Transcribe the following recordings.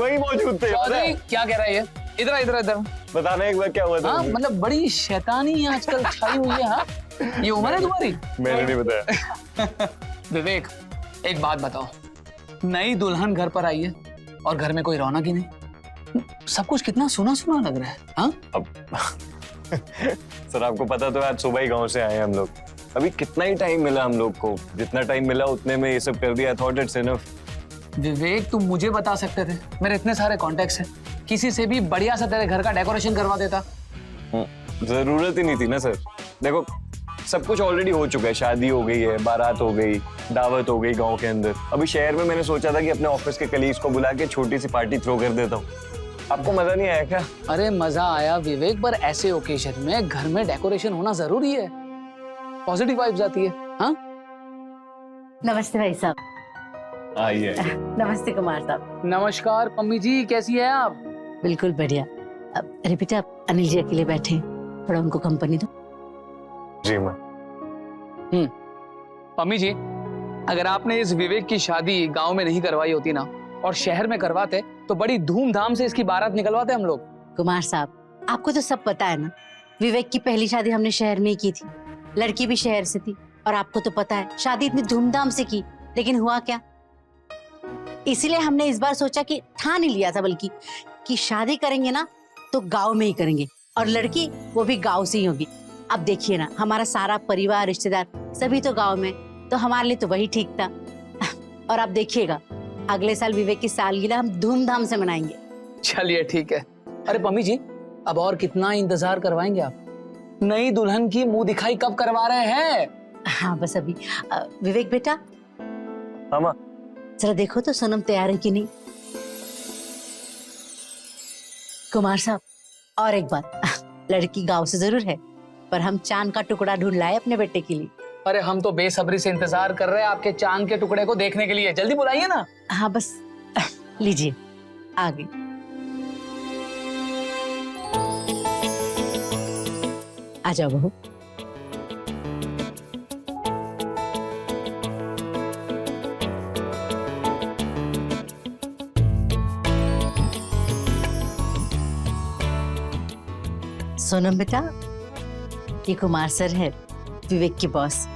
वही मौजूद थे। चौधरी क्या कह रहा है ये? इधर इधर इधर बताना एक बार क्या हुआ था। हाँ मतलब बड़ी शैतानी आजकल छाई हुई है। हाँ ये उम्र है तुम्हारी? मैंने नहीं बताया। विवेक एक बात बताओ, नई दुल्हन घर पर आई है और घर में कोई रौनक ही नहीं, सब कुछ कितना सुना सुना लग रहा है। हाँ अब सर आपको पता तो आज सुबह ही गांव से आए हम लोग, अभी कितना ही टाइम मिला हम लोग को, जितना टाइम मिला उतने में ये सब कर दिया। Thought it's enough. विवेक तुम मुझे बता सकते थे, मेरे इतने सारे कॉन्टेक्ट्स हैं, किसी से भी बढ़िया सा तेरे घर का डेकोरेशन करवा देता। जरूरत ही नहीं थी ना सर। देखो सब कुछ ऑलरेडी हो चुका है, शादी हो गई है, बारात हो गई, दावत हो गई गांव के अंदर। अभी शहर में मैंने सोचा था कि अपने ऑफिस के कलीग्स को बुला के छोटी सी पार्टी थ्रो कर देता हूँ। आपको मजा नहीं आया क्या? अरे मजा आया विवेक, पर ऐसे ओकेजन में घर में डेकोरेशन होना जरूरी है, पॉजिटिव वाइब्स आती है। हाँ नमस्ते भाई साहब। आइए। नमस्ते कुमार साहब। नमस्कार पम्मी जी, कैसी है आप? बिल्कुल बढ़िया। अरे बेटा अनिल जी अकेले बैठे हैं, थोड़ा उनको कंपनी दो। जी माँ। पम्मी जी अगर आपने इस विवेक की शादी गांव में नहीं करवाई होती ना और शहर में करवाते तो बड़ी धूमधाम से इसकी बारात निकलवाते हम लोग। कुमार साहब आपको तो सब पता है ना, विवेक की पहली शादी हमने शहर में ही की थी, लड़की भी शहर से थी, और आपको तो पता है शादी इतनी धूमधाम से की, लेकिन हुआ क्या, इसीलिए हमने इस बार सोचा कि ठान ही लिया था बल्कि कि शादी करेंगे ना तो गांव में ही करेंगे, और लड़की वो भी गांव से ही होगी। अब देखिए ना हमारा सारा परिवार रिश्तेदार सभी तो गांव में, तो हमारे लिए तो वही ठीक था। और आप देखिएगा अगले साल विवेक की सालगिरह हम धूमधाम से मनाएंगे। चलिए ठीक है। अरे पम्मी जी अब और कितना इंतजार करवाएंगे आप, नई दुल्हन की मुंह दिखाई कब करवा रहे हैं? हाँ बस अभी। विवेक बेटा हाँ माँ। जरा देखो तो सोनम तैयार है कि नहीं। कुमार साहब और एक बात, लड़की गांव से जरूर है पर हम चांद का टुकड़ा ढूंढ लाए अपने बेटे के लिए। अरे हम तो बेसब्री से इंतजार कर रहे हैं आपके चांद के टुकड़े को देखने के लिए, जल्दी बुलाइए ना। हाँ बस लीजिए आ गई। आ जाओ बहू। सोनम बेटा ये कुमार सर है विवेक के बॉस,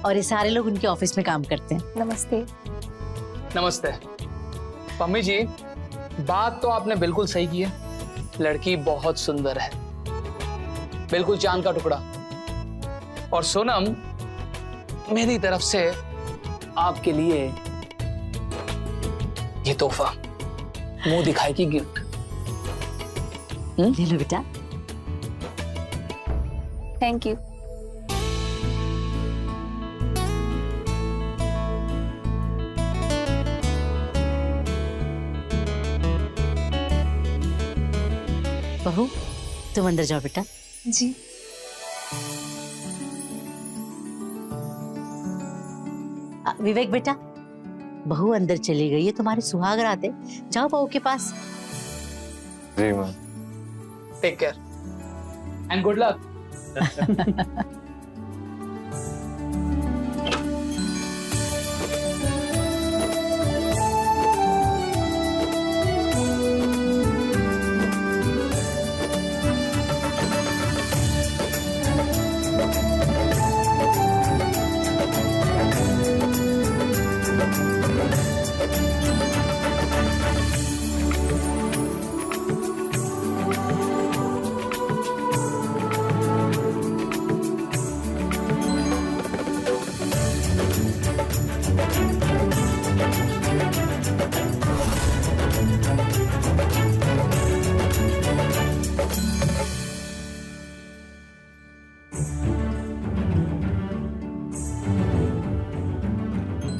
और ये सारे लोग उनके ऑफिस में काम करते हैं। नमस्ते। नमस्ते। पम्मी जी बात तो आपने बिल्कुल सही की है, लड़की बहुत सुंदर है, बिल्कुल चांद का टुकड़ा। और सोनम मेरी तरफ से आपके लिए ये तोहफा, मुंह दिखाई की गिफ्ट। ले लो बेटा। Thank you. बहू तुम अंदर जाओ बेटा। जी। विवेक बेटा बहू अंदर चली गई है, तुम्हारे सुहाग रात है, जाओ बहू के पास। जी माँ। Take care and good luck.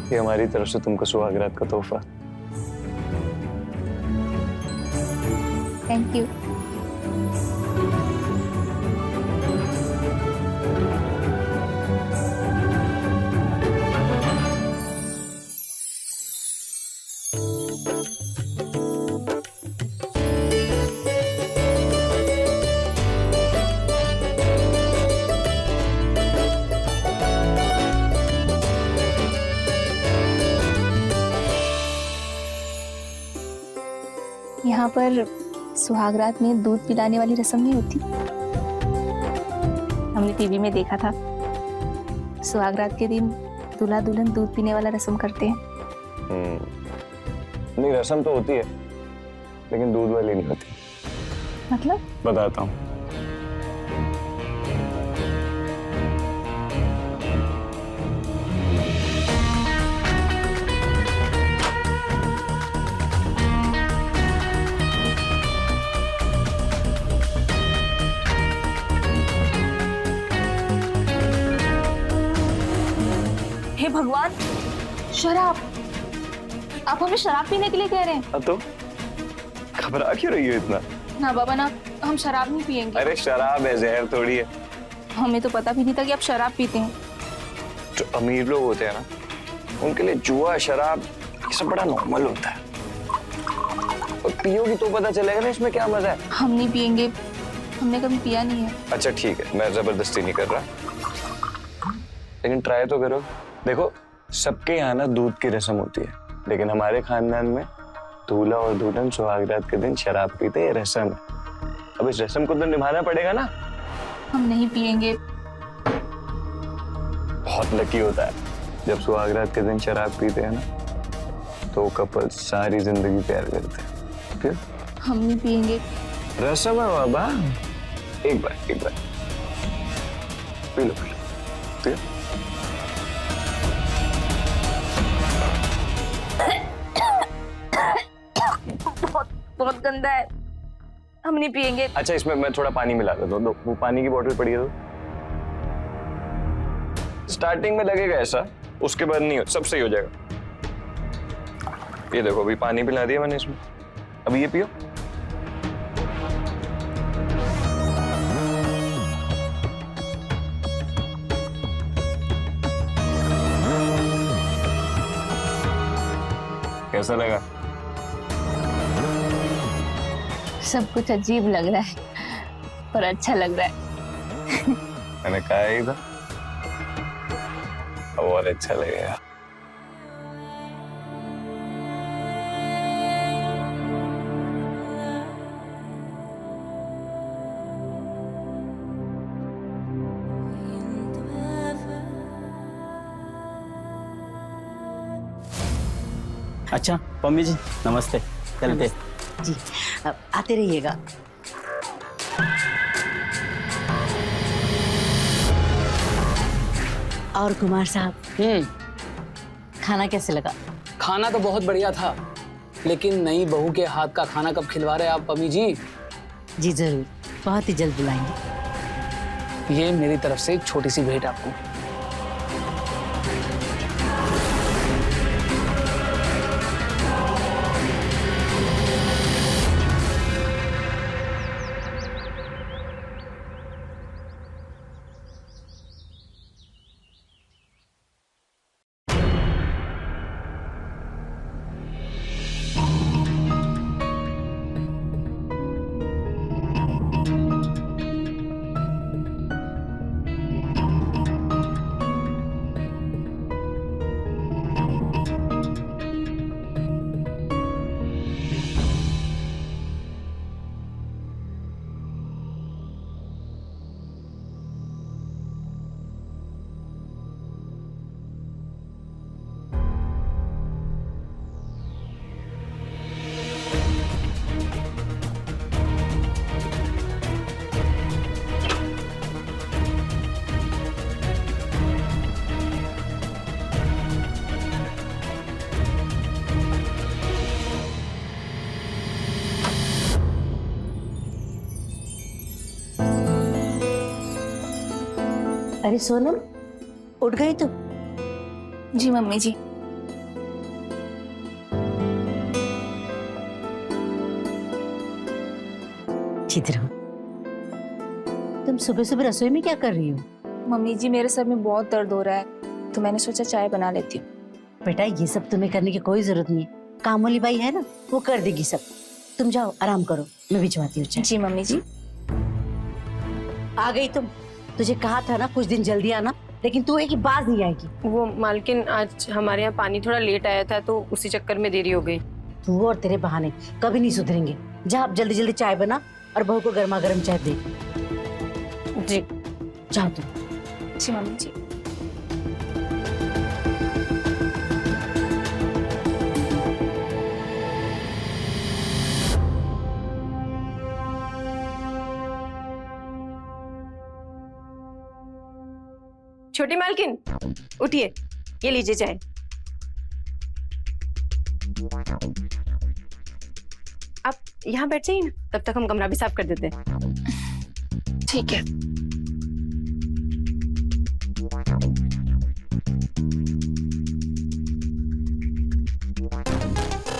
ये हमारी तरफ से तुमको सुहागरात का तोहफा। Thank you. पर सुहागरात में दूध पिलाने वाली रस्म नहीं होती? हमने टीवी में देखा था, सुहागरात के दिन दूल्हा दुल्हन दूध पीने वाला रस्म करते हैं। नहीं, रस्म तो होती है लेकिन दूध वाली नहीं होती। मतलब? बताता हूँ। हे भगवान, शराब! आप हमें शराब पीने के लिए कह रहे हैं? तो घबरा क्यों रही हो इतना? ना बाबा ना, हम शराब नहीं पियेंगे। अरे शराब है, जहर थोड़ी है। हमें तो पता भी नहीं था कि आप शराब पीते हैं। जो अमीर लोग होते हैं ना, उनके लिए जुआ, शराब ये सब बड़ा नॉर्मल होता है। और पियोगी तो पता चलेगा ना इसमें क्या मजा है। हम नहीं पियेंगे, हमने कभी पिया नहीं है। अच्छा ठीक है, मैं जबरदस्ती नहीं कर रहा, लेकिन ट्राई तो करो। देखो, सबके यहाँ ना दूध की रस्म होती है, लेकिन हमारे खानदान में दूल्हा और दुल्हन सुहागरात के दिन शराब पीते हैं, रस्म है। अब इस रस्म को तो निभाना पड़ेगा ना। हम नहीं पियेंगे। बहुत लकी होता है जब सुहागरात के दिन शराब पीते हैं ना, तो कपल सारी जिंदगी प्यार करते हैं। फिर हम नहीं पियेंगे। रस्म है बाबा, एक बार पी लो फिर। बहुत गंदा है, हम नहीं पियेंगे। अच्छा, इसमें मैं थोड़ा पानी मिला देता हूँ, वो पानी की बोतल पड़ी है तो। स्टार्टिंग में लगेगा ऐसा, उसके बाद नहीं, सब सही हो जाएगा। ये देखो, अभी पानी पिला दिया मैंने इसमें, अभी ये पियो। कैसा लगा? सब कुछ अजीब लग रहा है, पर अच्छा लग रहा है। मैंने कहा ही था, अब और अच्छा लगेगा। अच्छा पम्मी जी, नमस्ते। चलते जी, अब आते रहिएगा। और कुमार साहब, खाना कैसे लगा? खाना तो बहुत बढ़िया था, लेकिन नई बहू के हाथ का खाना कब खिलवा रहे आप पम्मी जी? जी जरूर, बहुत ही जल्द बुलाएंगे। ये मेरी तरफ से एक छोटी सी भेंट आपको। अरे सोनम, उठ गई तुम? जी मम्मी जी। चित्रा, तुम सुबह सुबह रसोई में क्या कर रही हो? मम्मी जी, मेरे सर में बहुत दर्द हो रहा है, तो मैंने सोचा चाय बना लेती हूँ। बेटा, ये सब तुम्हें करने की कोई जरूरत नहीं है, काम वाली बाई है ना, वो कर देगी सब। तुम जाओ आराम करो, मैं भिजवाती हूँ चाय। जी मम्मी जी। आ गई तुम? तुझे कहा था ना कुछ दिन जल्दी आना, लेकिन तू एक ही बात नहीं आएगी। वो मालकिन, आज हमारे यहाँ पानी थोड़ा लेट आया था, तो उसी चक्कर में देरी हो गई। तू और तेरे बहाने कभी नहीं सुधरेंगे। जा आप जल्दी जल्दी चाय बना और बहू को गर्मा गर्म चाय दे। जी। जाओ तुम। जी मम्मी जी। छोटी मालकिन उठिए, ये लीजिए चाय। आप यहाँ बैठ जाइए ना, तब तक हम कमरा भी साफ कर देते हैं। ठीक है।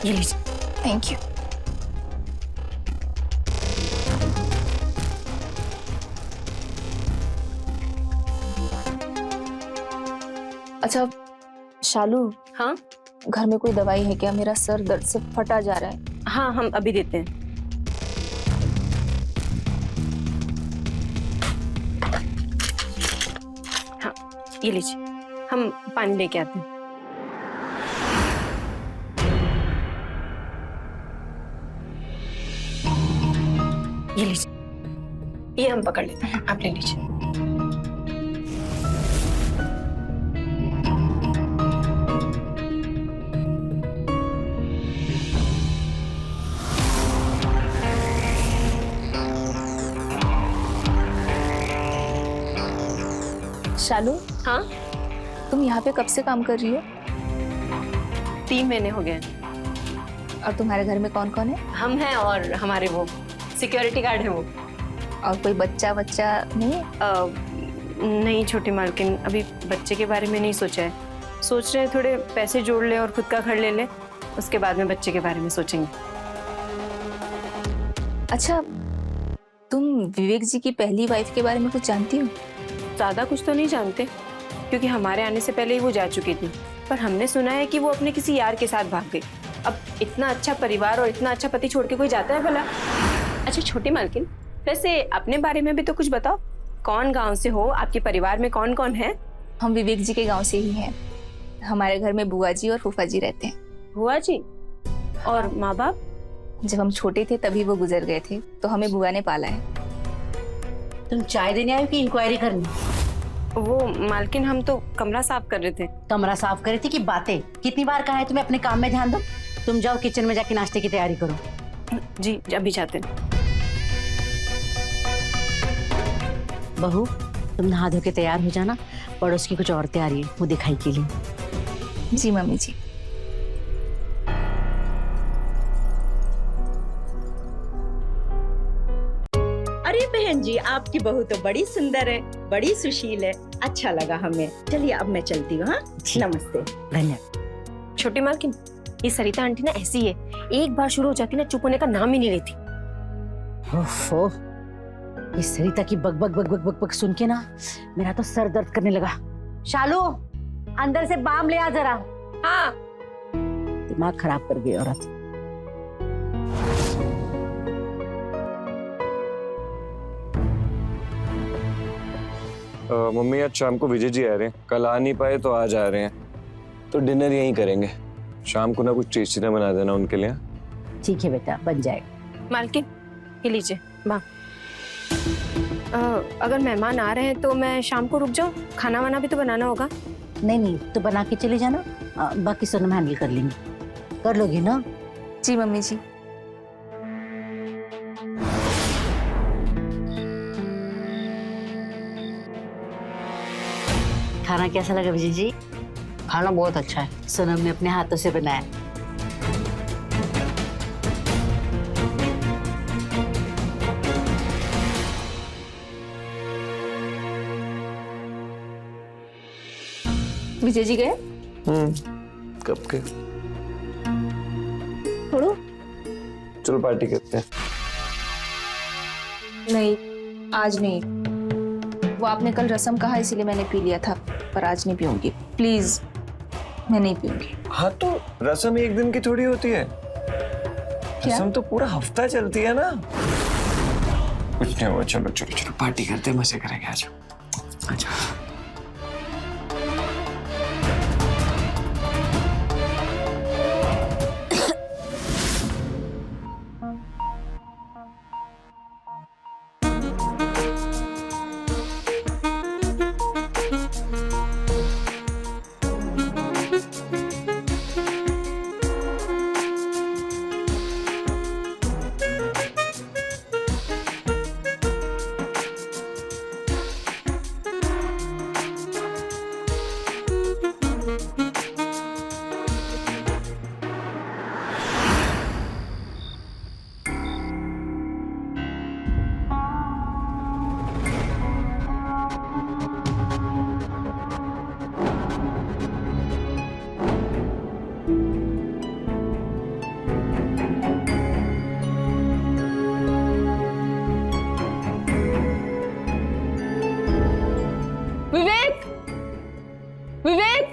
ये लीजिए। Thank you. अच्छा शालू, हाँ घर में कोई दवाई है क्या? मेरा सर दर्द से फटा जा रहा है। हाँ, हम अभी देते हैं। हाँ, ये लीजिए, हम पानी लेके आते हैं। ये लीजिए, ये हम पकड़ लेते हैं, आप ले लीजिए। शालू, हाँ, तुम यहाँ पे कब से काम कर रही हो? 3 महीने हो गए। और तुम्हारे घर में कौन कौन है? हम हैं और हमारे वो सिक्योरिटी गार्ड है वो। और कोई बच्चा बच्चा नहीं है? नहीं छोटी मालकिन, अभी बच्चे के बारे में नहीं सोचा है। सोच रहे हैं थोड़े पैसे जोड़ ले और खुद का घर ले ले, उसके बाद में बच्चे के बारे में सोचेंगे। अच्छा, तुम विवेक जी की पहली वाइफ के बारे में कुछ जानती हो? ज़्यादा कुछ तो नहीं जानते, क्योंकि हमारे आने से पहले ही वो जा चुकी थी। पर हमने सुना है कि वो अपने किसी यार के साथ भाग गई। अब इतना अच्छा परिवार और इतना अच्छा पति छोड़ के कोई जाता है भला? अच्छा छोटी मालकिन, वैसे अपने बारे में भी तो कुछ बताओ। कौन गांव से हो, आपके परिवार में कौन कौन है? हम विवेक जी के गांव से ही हैं। हमारे घर में बुआ जी और फूफा जी रहते हैं। बुआ जी और माँ बाप? जब हम छोटे थे तभी वो गुजर गए थे, तो हमें बुआ ने पाला है। तुम चाय देने आए हो कि इंक्वायरी करनी? वो मालकिन, हम तो कमरा साफ कर रहे थे। कमरा साफ कर रही थी कि बातें? कितनी बार कहा है तुम्हें अपने काम में ध्यान दो। तुम जाओ किचन में जाके नाश्ते की तैयारी करो। जी, अभी जाते हैं। बहू, तुम नहा धो के तैयार हो जाना। पड़ोस की कुछ औरतें आ रही है वो दिखाई के लिए। जी मम्मी जी। अरे बहन जी, आपकी बहू तो बड़ी सुंदर है, बड़ी सुशील है। अच्छा लगा हमें। चलिए अब मैं चलती हूँ। हाँ, नमस्ते। धन्यवाद। छोटी मालकिन, ये सरिता आंटी ना ऐसी है, एक बार शुरू हो जाती ना चुप होने का नाम ही नहीं लेती। ओफो, इस सरिता की बक बक बक बक बक बक सुन के ना मेरा तो सर दर्द करने लगा। शालू, अंदर से बाम ले आ जरा। हाँ। दिमाग खराब कर गई औरत। मम्मी आज शाम को विजय जी आ रहे हैं, कल आ नहीं पाए तो आज आ रहे हैं, तो डिनर यहीं करेंगे। शाम को ना कुछ टेस्टी ना बना देना उनके लिए। ठीक है बेटा, बन जाएगा। मालकिन, ये लीजिए माँ। अगर मेहमान आ रहे हैं तो मैं शाम को रुक जाऊं? खाना वाना भी तो बनाना होगा। नहीं नहीं, तो बना के चले जाना। बाकी सोनम हैंडल कर लेंगे। कर लोगे ना? जी मम्मी जी। खाना कैसा लगा विजय जी? खाना बहुत अच्छा है। सोनम ने अपने हाथों से बनाया। विजय जी गए? कब के? थोड़ो। चलो पार्टी करते हैं। नहीं, आज नहीं। वो आपने कल रसम कहा इसीलिए मैंने पी लिया था, पर आज नहीं पीऊंगी। प्लीज, मैं नहीं पीऊंगी। हाँ तो रसम एक दिन की थोड़ी होती है। रसम तो पूरा हफ्ता चलती है ना। कुछ नहीं हुआ, चलो चलो चलो पार्टी करते हैं, मजे करेंगे। आज अच्छा। विवेक,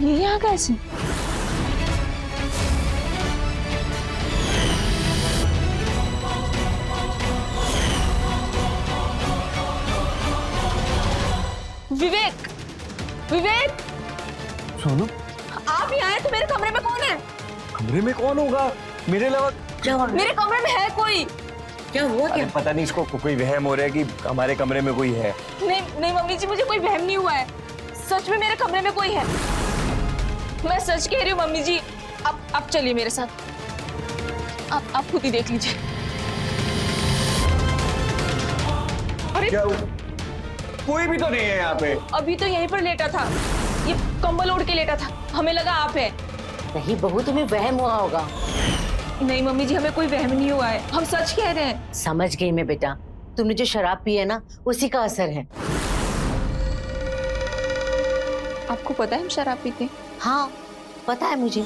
ये यहाँ कैसे? विवेक, विवेक, सोनम, आप यहाँ आए तो मेरे कमरे में कौन है? कमरे में कौन होगा मेरे अलावा? मेरे कमरे में है कोई? क्या हुआ अरे पता नहीं इसको कोई वहम हो रहा है कि हमारे कमरे में कोई है। नहीं नहीं मम्मी जी, मुझे कोई वहम नहीं हुआ है, सच में मेरे कमरे में कोई है। मैं सच कह रही हूँ मम्मी जी। आप चलिए मेरे साथ, आप खुद ही देख लीजिए। अरे क्या हुआ? कोई भी तो नहीं है यहाँ पे। अभी तो यहीं पर लेटा था, ये कंबल ओढ़ के लेटा था, हमें लगा आप है। नहीं बहू, तुम्हें वहम हुआ होगा। नहीं मम्मी जी, हमें कोई वहम नहीं हुआ है, हम सच कह रहे हैं। समझ गई मैं बेटा, तुमने जो शराब पी है ना उसी का असर है। आपको पता है हम शराब पीते हैं? हाँ पता है मुझे,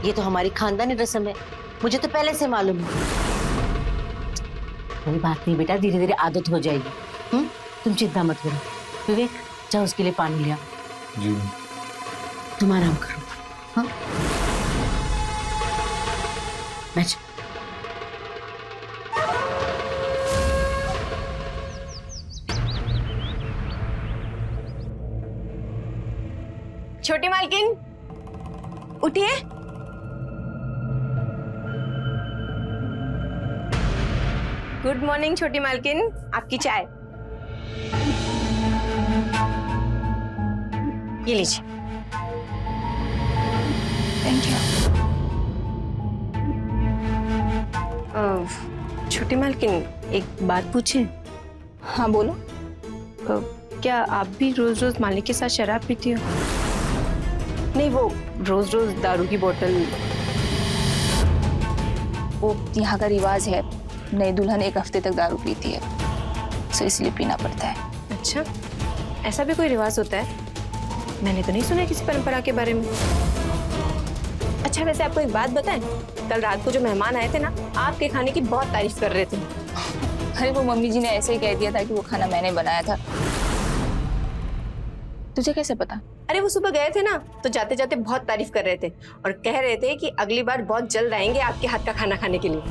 ये तो हमारी खानदानी रस्म है, मुझे तो पहले से मालूम है। कोई बात नहीं बेटा, धीरे धीरे आदत हो जाएगी। तुम चिंता मत करो। विवेक जाओ उसके लिए पानी लिया। जी। तुम आराम करो। हाँ बैठ। छोटी मालकिन उठिए। गुड मॉर्निंग छोटी मालकिन, आपकी चाय। ये लीजिए। Thank you. छोटी मालकिन एक बात पूछे? हाँ बोलो। क्या आप भी रोज रोज मालिक के साथ शराब पीती हो? नहीं, वो रोज रोज दारू की बोतल। वो यहाँ का रिवाज है, नई दुल्हन एक हफ्ते तक दारू पीती है, तो इसलिए पीना पड़ता है। अच्छा, ऐसा भी कोई रिवाज होता है? मैंने तो नहीं सुना किसी परंपरा के बारे में। अच्छा वैसे आपको एक बात बताएं, कल रात को जो मेहमान आए थे ना, आपके खाने की बहुत तारीफ कर रहे थे। अरे वो मम्मी जी ने ऐसे ही कह दिया था कि वो खाना मैंने बनाया था। तुझे कैसे पता? अरे वो सुबह गए थे ना, तो जाते जाते बहुत तारीफ कर रहे थे और कह रहे थे कि अगली बार बहुत जल्द आएंगे आपके हाथ का खाना खाने के लिए।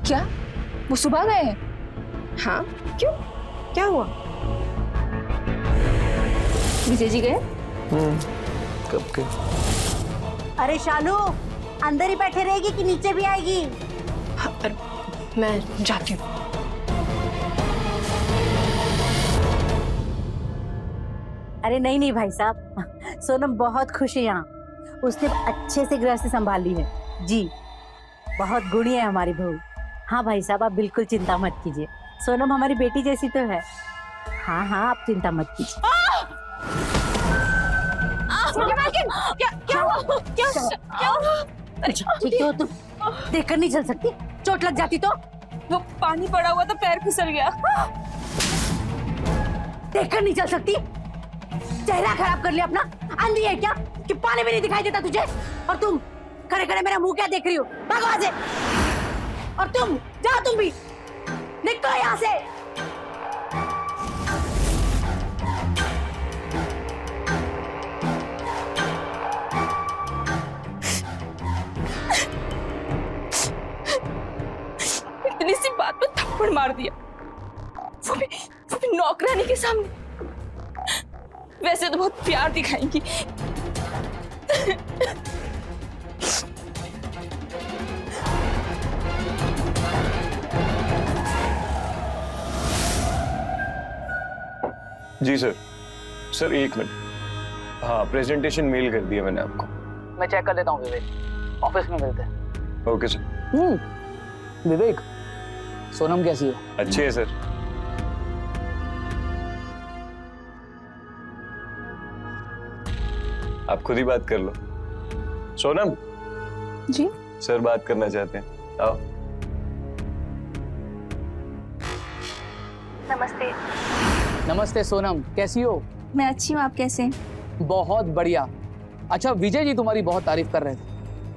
क्या वो सुबह गए हैं? हाँ, क्यों, क्या हुआ? विजय जी गए? कब के? अरे शालू, अंदर ही बैठे रहेगी कि नीचे भी आएगी? हाँ, मैं जाती हूँ। अरे नहीं नहीं भाई साहब, सोनम बहुत खुश है यहाँ, उसने अच्छे से गृहस्थी संभाली है जी, बहुत गुणी है हमारी बहू। हाँ भाई साहब, आप बिल्कुल चिंता मत कीजिए, सोनम हमारी बेटी जैसी तो है। हाँ हाँ, आप चिंता मत कीजिए। क्या हुआ? क्या हुआ? अरे ठीक हो तुम? देखकर नहीं चल सकती, चोट लग जाती तो? वो पानी पड़ा हुआ तो पैर फिसल गया। देखकर नहीं चल सकती? चेहरा खराब कर लिया अपना, अंधी है क्या कि पानी भी नहीं दिखाई देता तुझे? और तुम खड़े खड़े मेरा मुंह क्या देख रही हो? भागो वहां से। और तुम जाओ, तुम भी निकलो यहाँ से। इतनी सी बात पे थप्पड़ मार दिया, वो भी नौकरानी के सामने। वैसे तो बहुत प्यार दिखाएंगी। जी सर। सर एक मिनट। हाँ, प्रेजेंटेशन मेल कर दिया मैंने आपको। मैं चेक कर देता हूँ विवेक, ऑफिस में मिलते हैं। Okay sir. विवेक, सोनम कैसी है? अच्छी है सर। आप खुद ही बात कर लो। सोनम जी सर बात करना चाहते हैं, आओ। नमस्ते। नमस्ते सोनम, कैसी हो? मैं अच्छी हूँ, आप कैसे हैं? बहुत बढ़िया। अच्छा, विजय जी तुम्हारी बहुत तारीफ कर रहे थे,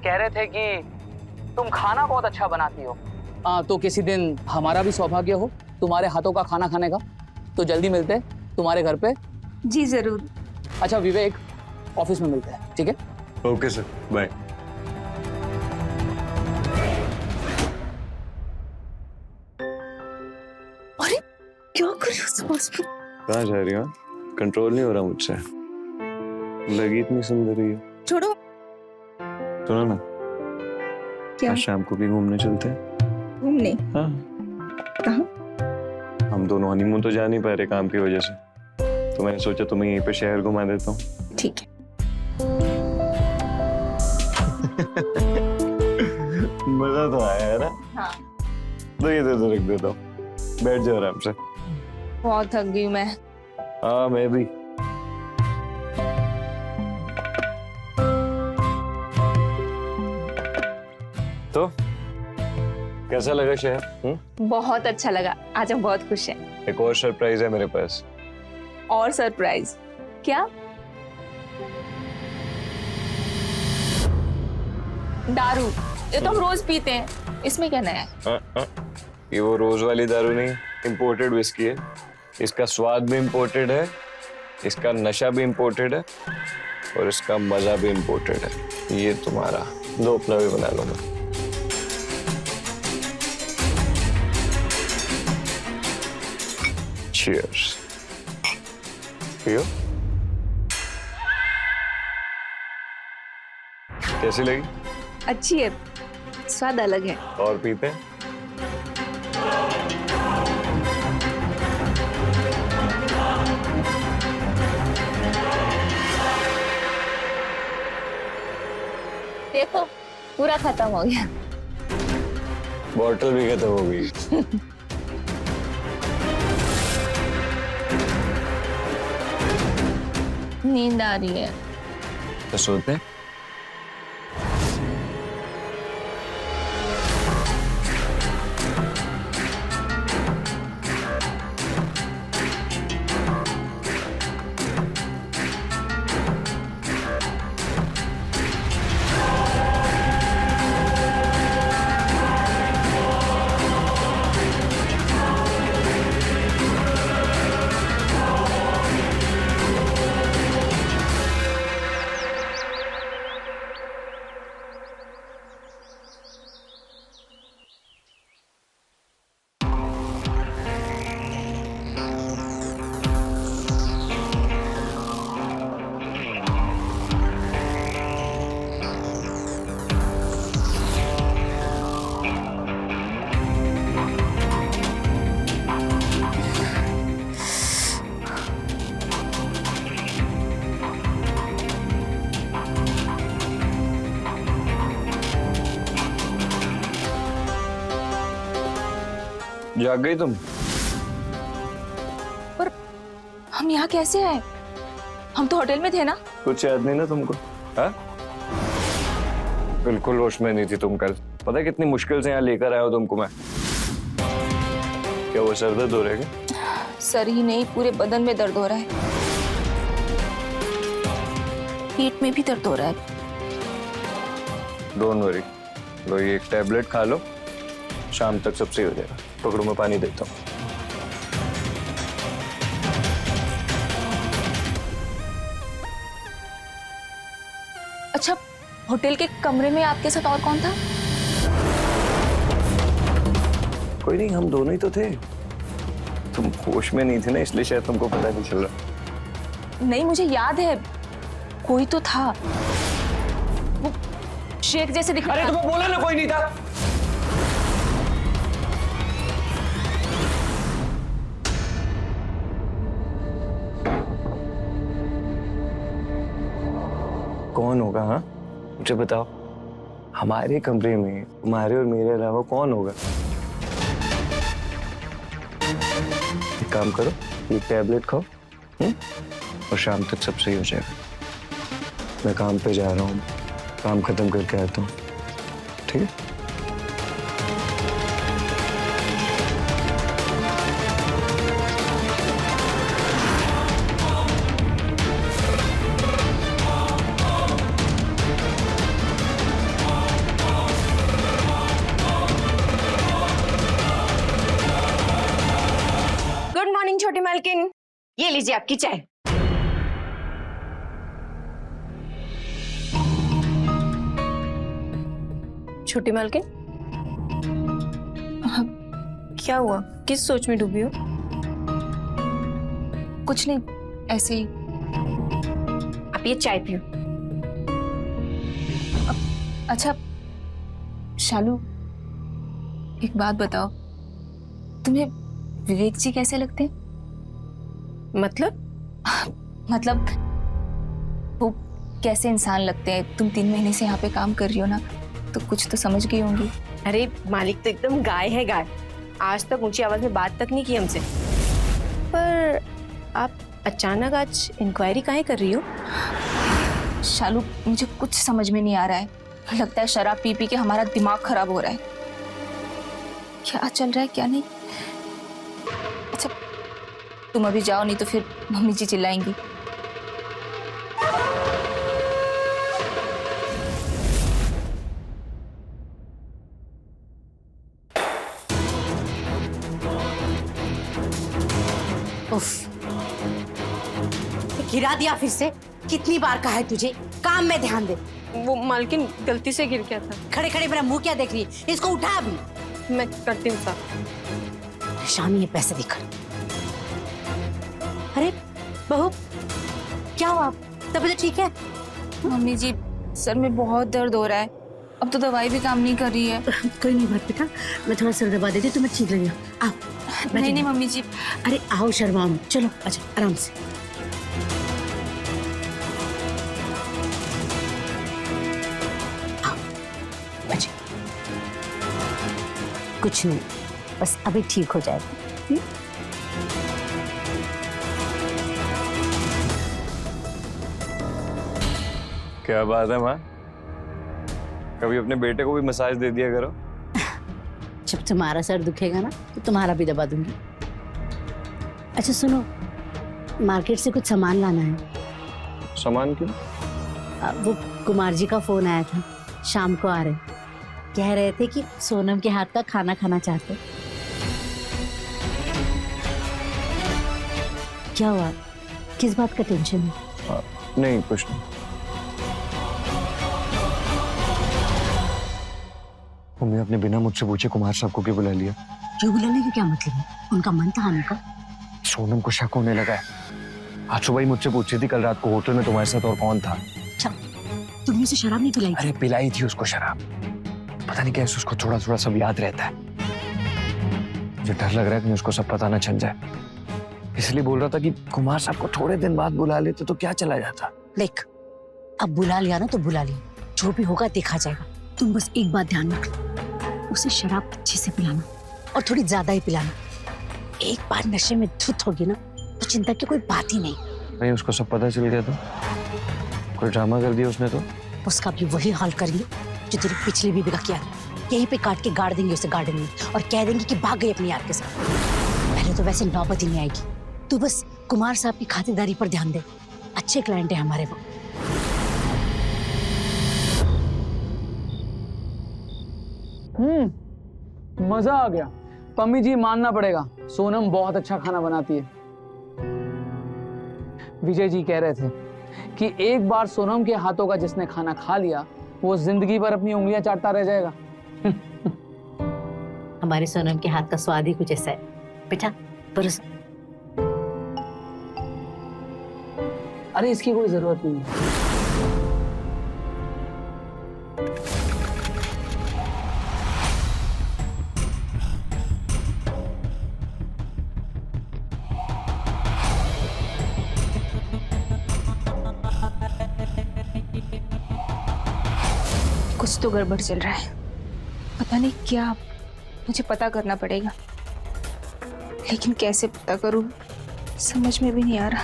कह रहे थे कि तुम खाना बहुत अच्छा बनाती हो। तो किसी दिन हमारा भी सौभाग्य हो तुम्हारे हाथों का खाना खाने का, तो जल्दी मिलते हैं तुम्हारे घर पे। जी जरूर। अच्छा विवेक, ऑफिस में मिलते हैं, ठीक है? Okay sir, bye. अरे क्या कर रही हो सुबह? कहाँ जा रही हो? कंट्रोल नहीं हो रहा मुझसे। लगी इतनी सुंदर ही है। छोड़ो। सुनो ना, क्या? आज शाम को भी घूमने चलते हैं। घूमने? हाँ। कहाँ? हम दोनों हनीमून तो जा नहीं पा रहे काम की वजह से, तो मैंने सोचा तुम्हें यहीं पे शहर घुमा देता हूँ। ठीक है। मजा तो आया है ना? हाँ। तो ये तो रख देता हूँ, बैठ जाओ आराम से। बहुत थक गई मैं। हाँ मैं भी। तो कैसा लगा शहर? बहुत अच्छा लगा, आज हम बहुत खुश हैं। एक और सरप्राइज है मेरे पास। और सरप्राइज? क्या? दारू, ये तो हम रोज पीते हैं, इसमें क्या नया है? ये वो रोज वाली दारू नहीं, इंपोर्टेड विस्की है। इसका स्वाद भी इंपोर्टेड है, इसका नशा भी इंपोर्टेड है, और इसका मजा भी इंपोर्टेड है। ये तुम्हारा, दो अपना भी बना लो। मैं Cheers. पियो। कैसी लगी? अच्छी है, स्वाद अलग है। और पीते हैं? देखो पूरा खत्म हो गया। बॉटल भी खत्म हो गई। नींद आ रही है। तो सोते हैं? जाग गई तुम? पर हम यहाँ कैसे आए? हम तो होटल में थे ना? कुछ याद नहीं ना तुमको? हाँ? बिल्कुल होश में नहीं थी तुम कल। पता है कितनी मुश्किल से यहाँ लेकर आया हूँ तुमको मैं। क्या वो सर दर्द हो रहा है क्या? सर ही नहीं, पूरे बदन में दर्द हो रहा है। पेट में भी दर्द हो रहा है। डोंट वरी, लो ये एक टैबलेट खा लो, शाम तक सब सही हो जाएगा। पकड़ो, मैं पानी देता हूँ। अच्छा, होटल के कमरे में आपके साथ और कौन था? कोई नहीं, हम दोनों ही तो थे। तुम होश में नहीं थे ना, इसलिए शायद तुमको पता नहीं चल रहा। नहीं, मुझे याद है कोई तो था, वो शेख जैसे दिखा। अरे तुमको बोला ना कोई नहीं था। कौन होगा? हाँ मुझे बताओ, हमारे कमरे में तुम्हारे और मेरे अलावा कौन होगा? एक काम करो, ये टैबलेट खाओ और शाम तक सब सही हो जाएगा। मैं काम पे जा रहा हूँ, काम खत्म करके आता हूँ, ठीक है? छोटी मालकिन, ये लीजिए आपकी चाय। छोटी मालकिन, क्या हुआ? किस सोच में डूबी हो? कुछ नहीं, ऐसे ही। आप ये चाय पियो। अच्छा शालू, एक बात बताओ, तुम्हें विवेक जी कैसे लगते हैं? मतलब वो कैसे इंसान लगते हैं? तुम 3 महीने से यहाँ पे काम कर रही हो ना, तो कुछ तो समझ गई होंगी। अरे मालिक तो एकदम गाय है, गाय। आज तक ऊंची आवाज में बात तक नहीं की हमसे। पर आप अचानक आज इंक्वायरी काहे कर रही हो? शालू, मुझे कुछ समझ में नहीं आ रहा है। लगता है शराब पी पी के हमारा दिमाग खराब हो रहा है। क्या चल रहा है क्या नहीं। अच्छा तुम अभी जाओ, नहीं तो फिर मम्मी जी चिल्लाएंगी। उफ, गिरा दिया फिर से। कितनी बार कहा है तुझे काम में ध्यान दे। वो मालकिन गलती से गिर गया था। खड़े खड़े मेरा मुंह क्या देख रही है? इसको उठा अभी। मैं करती हूँ साहब। शामी ये पैसे दिखा। अरे बहू, क्या हुआ? तबीयत ठीक है? मम्मी जी, सर में बहुत दर्द हो रहा है। अब तो दवाई भी काम नहीं कर रही है। कोई नहीं बात बेटा, मैं थोड़ा सर दबा देती हूँ, तुम्हें ठीक लगेगा। आओ। नहीं मम्मी जी। अरे आओ, शर्माओ मत। चलो अच्छा, आराम से। आओ, अच्छा। कुछ नहीं, बस अभी ठीक हो जाएगा। क्या बात है माँ, कभी अपने बेटे को भी मसाज दे दिया करो। जब तुम्हारा सर दुखेगा ना तो तुम्हारा भी दबा दूंगी। अच्छा सुनो, मार्केट से कुछ सामान लाना है। सामान क्यों? वो कुमार जी का फोन आया था, शाम को आ रहे। कह रहे थे कि सोनम के हाथ का खाना खाना चाहते। क्या हुआ? किस बात का टेंशन है? नहीं कुछ नहीं। मम्मी आपने बिना मुझसे पूछे कुमार साहब को क्यों बुला लिया? क्यों बुलाने का क्या मतलब है? उनका मन था आने का। सोनम को शक होने लगा है। आज सुबह ही मुझसे पूछ रही थी कल रात को होटल में तुम्हारे साथ और कौन था। अच्छा, तुमने उसे शराब नहीं पिलाई? अरे पिलाई थी उसको शराब, पता नहीं कैसे उसको थोड़ा थोड़ा सब याद रहता है। मुझे डर लग रहा है कि उसको सब पता ना चल जाए, इसलिए बोल रहा था कि कुमार साहब को थोड़े दिन बाद बुला लेते तो क्या चला जाता। देख, अब बुला लिया ना तो बुला लिया, जो भी होगा देखा जाएगा। तुम बस एक बात ध्यान रखना, उसे शराब अच्छे से पिलाना और थोड़ी ज्यादा ही पिलाना। एक बार नशे में धुत होगी ना तो चिंता की कोई बात ही नहीं। नहीं उसको सब पता चल गया तो कोई ड्रामा कर दिया उसने तो? उसका भी वही हाल करेंगे जो तेरी पिछली बीबी का किया। यहीं पे काट के गाड़ देंगे उसे गार्डन में और कह देंगे कि भाग गई अपने यार के साथ। पहले तो वैसे नौबत ही नहीं आएगी। तू बस कुमार साहब की खातिरदारी पर ध्यान दे, अच्छे क्लाइंट है हमारे वो। मजा आ गया। पम्मी जी मानना पड़ेगा, सोनम बहुत अच्छा खाना बनाती है। विजय जी कह रहे थे कि एक बार सोनम के हाथों का जिसने खाना खा लिया वो जिंदगी भर अपनी उंगलियां चाटता रह जाएगा। हमारे सोनम के हाथ का स्वाद ही कुछ ऐसा है बेटा। परस अरे इसकी कोई जरूरत नहीं है। कुछ तो गड़बड़ चल रहा है, पता नहीं क्या। मुझे पता करना पड़ेगा, लेकिन कैसे पता करूं समझ में भी नहीं आ रहा।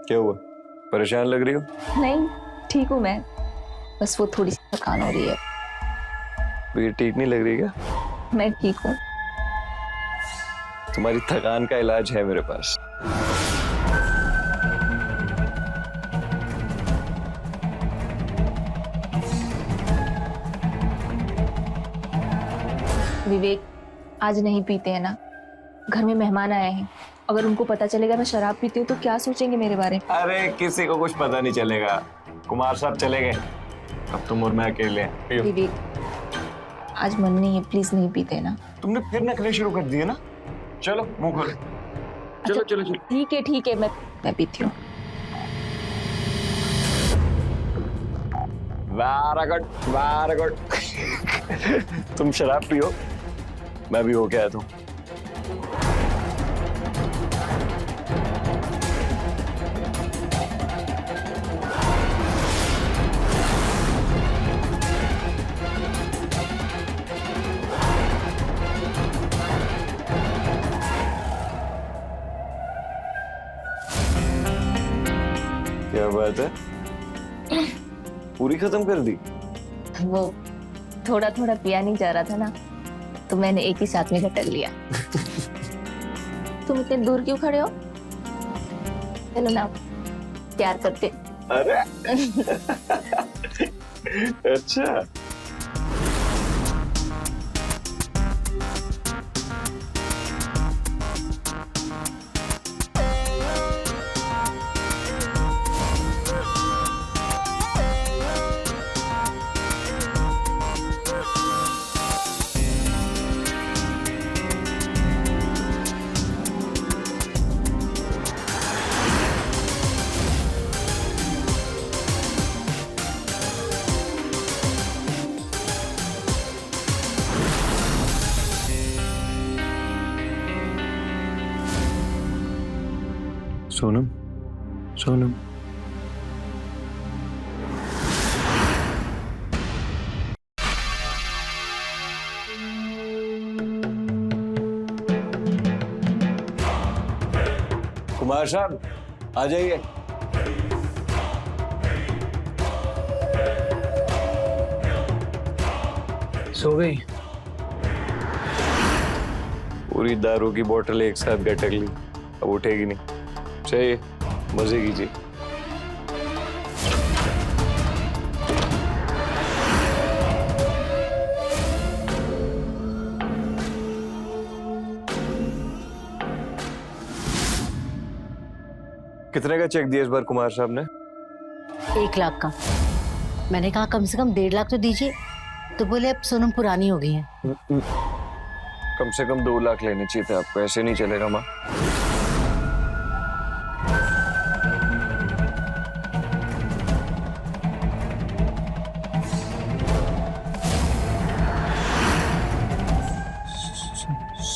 क्या हुआ, परेशान लग रही हो? नहीं ठीक हूँ मैं, बस वो थोड़ी सी थकान हो रही है। ये ठीक नहीं लग रही क्या? मैं ठीक हूँ। तुम्हारी थकान का इलाज है मेरे पास। विवेक आज नहीं पीते हैं ना, घर में मेहमान आए हैं, अगर उनको पता चलेगा मैं शराब पीती हूँ तो क्या सोचेंगे मेरे बारे में? अरे किसी को कुछ पता नहीं चलेगा, कुमार साहब चले गए, अब तुम और मैं अकेले हैं। पियो। विवेक आज मन नहीं है, प्लीज नहीं पीते ना। तुमने फिर नखरे शुरू कर दिए ना। चलो मुंह खोलो। चलो चलो चलो। ठीक है मैं पीती हूँ। Very good. तुम शराब पियो, मैं भी होके आया था। क्या बात है, पूरी खत्म कर दी? वो थोड़ा थोड़ा पिया नहीं जा रहा था ना, तो मैंने एक ही साथ में घटक लिया। तुम इतने दूर क्यों खड़े हो? चलो ना, प्यार करते। अरे अच्छा। सोनम, सोनम, कुमार साहब आ जाइए। सो गई? पूरी दारू की बोतल एक साथ गटक ली, अब उठेगी नहीं। चाहिए मजे कीजिए। कितने का चेक दिया इस बार कुमार साहब ने? 1 लाख का। मैंने कहा कम से कम 1.5 लाख तो दीजिए, तो बोले अब सोनम पुरानी हो गई है। कम से कम 2 लाख लेने चाहिए थे आपको, ऐसे नहीं चलेगा माँ।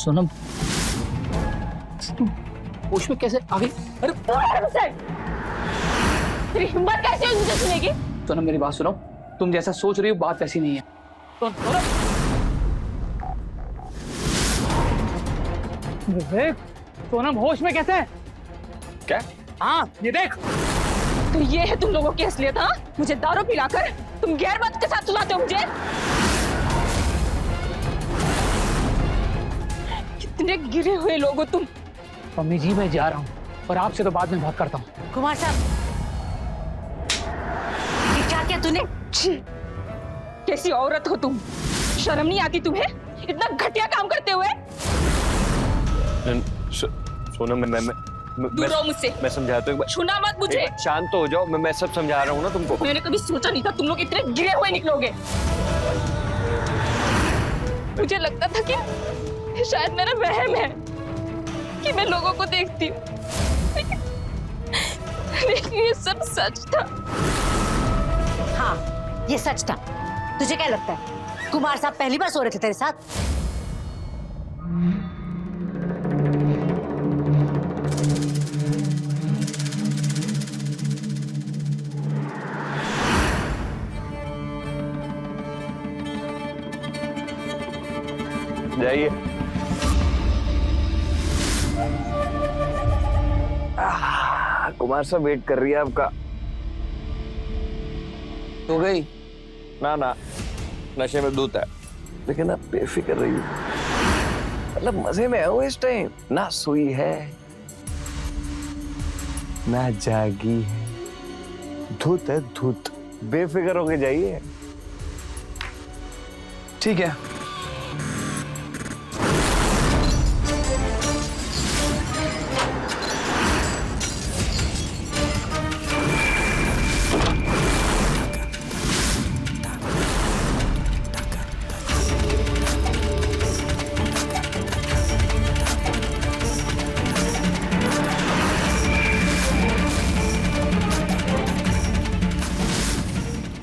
सोनम होश में कैसे आ गई? अरे तेरी हिम्मत कैसे हुई मुझे सुनेगी? सोनम मेरी बात सुनो, तुम जैसा सोच रही हो बात वैसी नहीं है। विवेक, सोनम होश में कैसे है? क्या? हाँ ये देख। तो ये है तुम लोगों की असलियत? हाँ, मुझे दारू पिलाकर तुम गैरमर्द के साथ सुलाते हो मुझे। कितने गिरे हुए लोग हो तुम। मम्मी जी मैं जा रहा हूँ और आपसे तो बाद में बात करता हूँ। कुमार साहब, ये क्या किया तूने? छी, कैसी औरत हो तुम, शर्म नहीं आती तुम्हें इतना घटिया काम करते हुए? सोनम दूर रहो मुझसे। मैं समझाता हूँ, छूना मत मुझे। शांत तो हो जाओ, मैं सब समझा रहा हूँ ना तुमको। मैंने कभी सोचा नहीं था तुम लोग इतने गिरे हुए निकलोगे। मुझे लगता था कि शायद मेरा वहम है कि मैं लोगों को देखती हूँ, लेकिन ये सब सच था। हाँ ये सच था। तुझे क्या लगता है कुमार साहब पहली बार सो रहे थे तेरे साथ? जाइए। कुमार साहब वेट कर रही है आपका। तो गई? ना ना, नशे में दूध है, लेकिन आप बेफिक्र रही हो, मतलब मजे में हो इस टाइम। ना सोई है ना जागी है, धुत है धुत। बेफिक्र होके जाइए। ठीक है,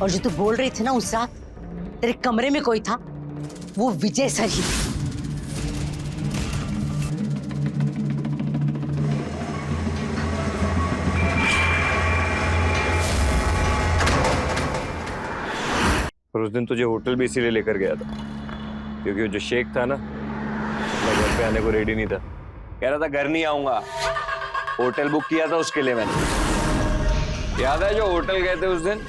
और जो तू बोल रही थी ना उस रात तेरे कमरे में कोई था, वो विजय सर ही थे। और उस दिन तुझे होटल भी इसीलिए लेकर गया था, क्योंकि वो जो शेख था ना, मैं घर पे आने को रेडी नहीं था। कह रहा था घर नहीं आऊंगा, होटल बुक किया था उसके लिए मैंने। याद है जो होटल गए थे उस दिन?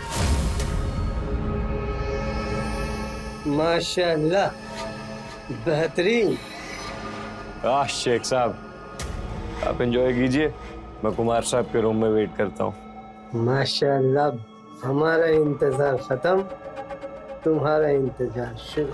माशाल्लाह, बेहतरीन। शेख साहब, आप एंजॉय कीजिए, मैं कुमार साहब के रूम में वेट करता हूँ। माशाल्लाह, हमारा इंतजार खत्म, तुम्हारा इंतजार शुरू।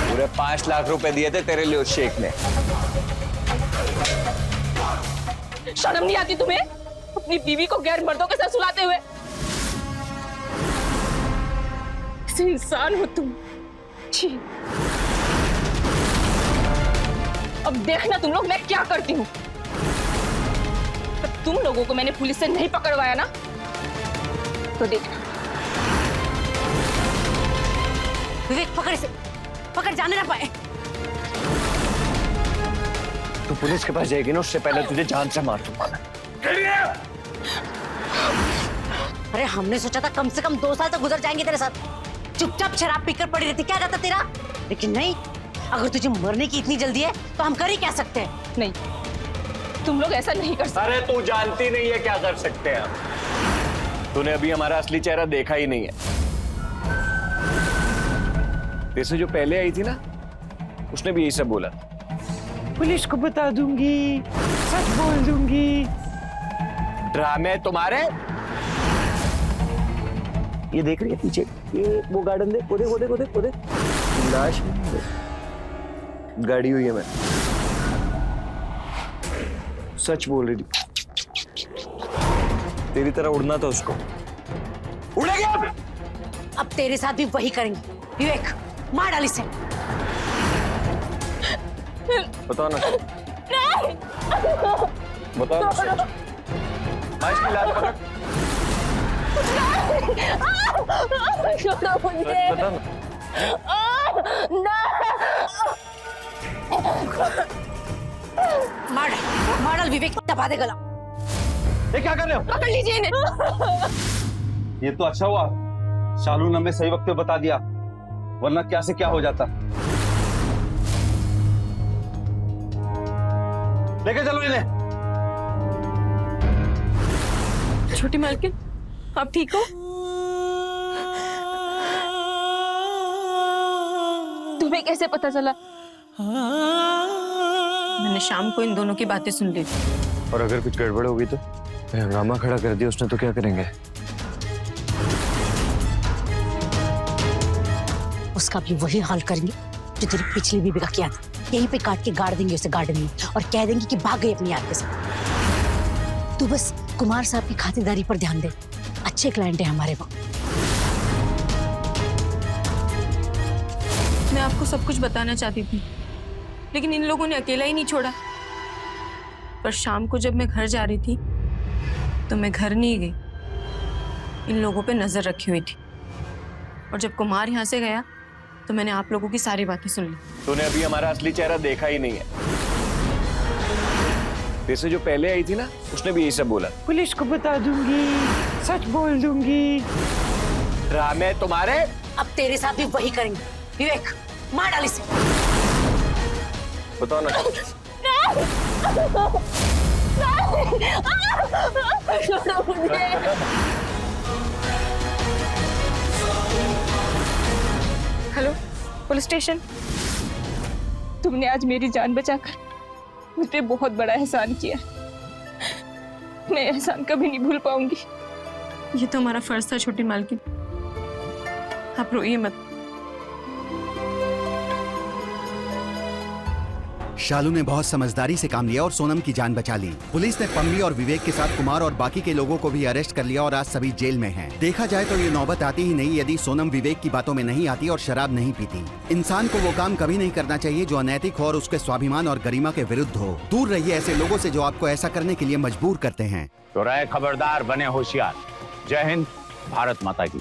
पूरे 5 लाख रुपए दिए थे तेरे लिए उस शेख ने। शर्म नहीं आती तुम्हें अपनी बीवी को गैर मर्दों के साथ सुलाते हुए? ऐसे इंसान हो तुम। छी। अब देखना तुम लोग मैं क्या करती हूँ। तुम लोगों को मैंने पुलिस से नहीं पकड़वाया ना, तो देखना। विवेक पकड़ इसे, पकड़, जाने ना पाए। तू पुलिस के पास जाएगी ना, उससे पहले तुझे जान से मार दूंगा। अरे हमने सोचा था कम से कम 2 साल तक गुजर जाएंगे तेरे साथ, चुपचाप शराब पीकर पड़ी रहती, क्या जाता तेरा। लेकिन नहीं, अगर तुझे मरने की इतनी जल्दी है तो हम कर ही क्या सकते हैं। नहीं, तुम लोग ऐसा नहीं कर सकते। अरे तू जानती नहीं है क्या कर सकते हैं हम। तूने अभी हमारा असली चेहरा देखा ही नहीं है। तेरे से जो पहले आई थी ना, उसने भी यही सब बोला। पुलिस को बता दूंगी, सच बोल दूंगी। ड्रामे तुम्हारे। ये देख रही है पीछे, ये वो गार्डन देख, वो देख, वो देख, वो देख, वो देख, लाश गाड़ी हुई है। मैं सच बोल रही थी, तेरी तरह उड़ना था उसको, उड़ेगा। अब तेरे साथ भी वही करेंगे। विवेक, मार डाल इसे। बताओ ना, बताओ ना। आज की लाश पकड़, छोड़ो मुझे। बता ना। मार डाल विवेक, दबा दे गला। ये क्या कर रहे हो? पकड़ लीजिए इन्हें। ये तो अच्छा हुआ शालू ने हमें सही वक्त पे बता दिया, वरना क्या से क्या हो जाता। लेके चलो इन्हें। छोटी मालकिन, आप ठीक हो? तुम्हें कैसे पता चला? मैंने शाम को इन दोनों की बातें सुन ली थी। और अगर कुछ गड़बड़ होगी तो? हंगामा खड़ा कर दिया उसने तो क्या करेंगे? उसका भी वही हाल करेंगे जो तेरी पिछली बीवी का किया था। यहीं पे काट के गाड़ देंगे उसे गार्डन में और कह देंगे कि भाग गई अपनी यार के साथ। तू बस कुमार साहब की खातिरदारी पर ध्यान दे, अच्छे क्लाइंट है हमारे वो। मैं आपको सब कुछ बताना चाहती थी, लेकिन इन लोगों ने अकेला ही नहीं छोड़ा। पर शाम को जब मैं घर जा रही थी तो मैं घर नहीं गई, इन लोगों पे नजर रखी हुई थी। और जब कुमार यहाँ से गया तो मैंने आप लोगों की सारी बातें सुन ली। तूने अभी हमारा असली चेहरा देखा ही नहीं है। तेरे से जो पहले आई थी ना, उसने भी यही सब बोला। पुलिस को बता दूंगी, सच बोल दूंगी। ड्रामे तुम्हारे। अब तेरे साथ भी वही करेंगे। विवेक, मार डाल इसे। बताओ ना। छोड़ो मुझे। Hello, police station. तुमने आज मेरी जान बचाकर मुझ पे बहुत बड़ा एहसान किया। मैं एहसान कभी नहीं भूल पाऊंगी। ये तो हमारा फर्ज था छोटी मालकिन, आप रोइए मत। शालू ने बहुत समझदारी से काम लिया और सोनम की जान बचा ली। पुलिस ने पम्मी और विवेक के साथ कुमार और बाकी के लोगों को भी अरेस्ट कर लिया और आज सभी जेल में हैं। देखा जाए तो ये नौबत आती ही नहीं यदि सोनम विवेक की बातों में नहीं आती और शराब नहीं पीती। इंसान को वो काम कभी नहीं करना चाहिए जो अनैतिक हो और उसके स्वाभिमान और गरिमा के विरुद्ध हो। दूर रहिए ऐसे लोगों से जो आपको ऐसा करने के लिए मजबूर करते हैं। तो रहे खबरदार, बने होशियार। जय हिंद, भारत माता की।